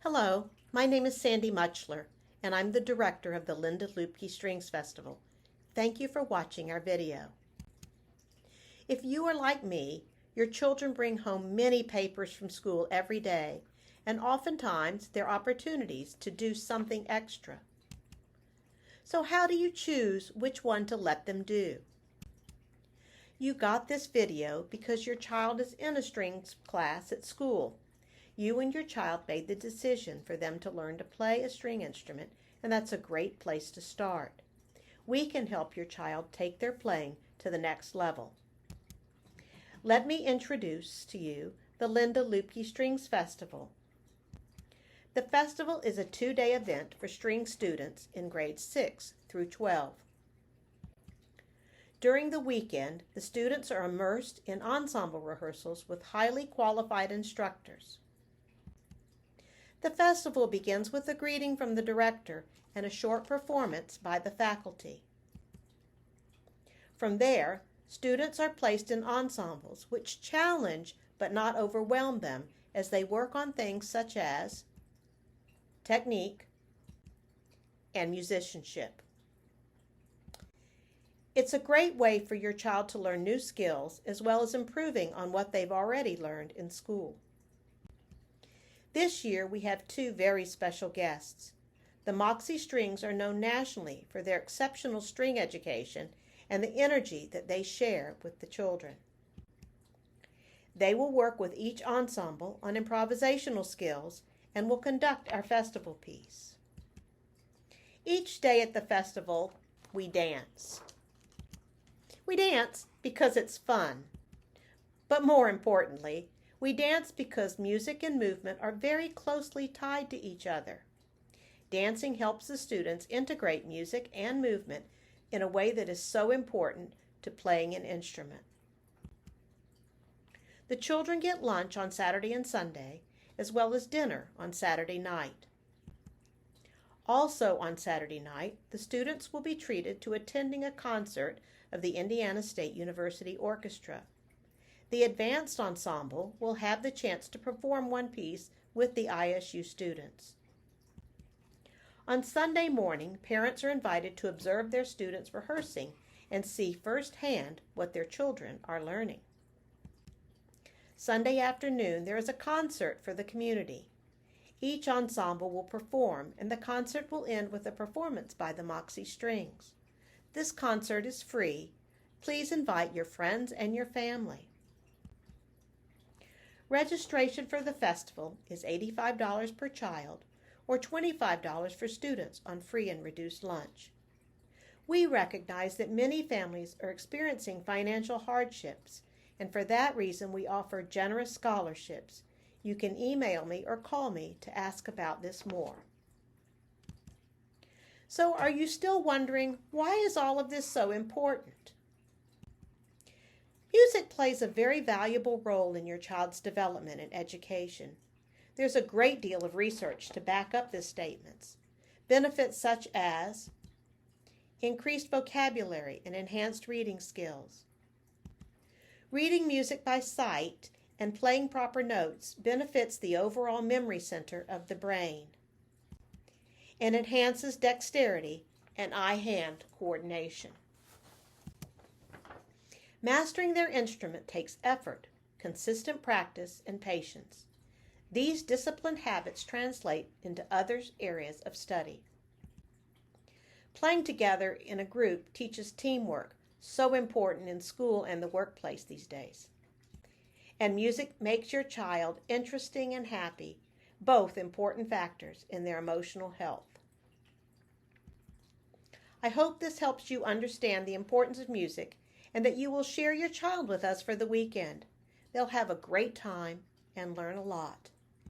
Hello, my name is Sandy Muchler, and I'm the director of the Linda Luebke Strings Festival. Thank you for watching our video. If you are like me, your children bring home many papers from school every day, and oftentimes they're opportunities to do something extra. So how do you choose which one to let them do? You got this video because your child is in a strings class at school. You and your child made the decision for them to learn to play a string instrument, and that's a great place to start. We can help your child take their playing to the next level. Let me introduce to you the Linda Luebke Strings Festival. The festival is a 2-day event for string students in grades 6 through 12. During the weekend, the students are immersed in ensemble rehearsals with highly qualified instructors. The festival begins with a greeting from the director and a short performance by the faculty. From there, students are placed in ensembles which challenge but not overwhelm them as they work on things such as technique and musicianship. It's a great way for your child to learn new skills as well as improving on what they've already learned in school. This year we have 2 very special guests. The Moxie Strings are known nationally for their exceptional string education and the energy that they share with the children. They will work with each ensemble on improvisational skills and will conduct our festival piece. Each day at the festival, we dance. We dance because it's fun, but more importantly, we dance because music and movement are very closely tied to each other. Dancing helps the students integrate music and movement in a way that is so important to playing an instrument. The children get lunch on Saturday and Sunday, as well as dinner on Saturday night. Also on Saturday night, the students will be treated to attending a concert of the Indiana State University Orchestra. The advanced ensemble will have the chance to perform one piece with the ISU students. On Sunday morning, parents are invited to observe their students rehearsing and see firsthand what their children are learning. Sunday afternoon, there is a concert for the community. Each ensemble will perform, and the concert will end with a performance by the Moxie Strings. This concert is free. Please invite your friends and your family. Registration for the festival is $85 per child or $25 for students on free and reduced lunch. We recognize that many families are experiencing financial hardships, and for that reason we offer generous scholarships. You can email me or call me to ask about this more. So are you still wondering, why is all of this so important? Music plays a very valuable role in your child's development and education. There's a great deal of research to back up these statements. Benefits such as increased vocabulary and enhanced reading skills. Reading music by sight and playing proper notes benefits the overall memory center of the brain and enhances dexterity and eye-hand coordination. Mastering their instrument takes effort, consistent practice, and patience. These disciplined habits translate into other areas of study. Playing together in a group teaches teamwork, so important in school and the workplace these days. And music makes your child interesting and happy, both important factors in their emotional health. I hope this helps you understand the importance of music and that you will share your child with us for the weekend. They'll have a great time and learn a lot.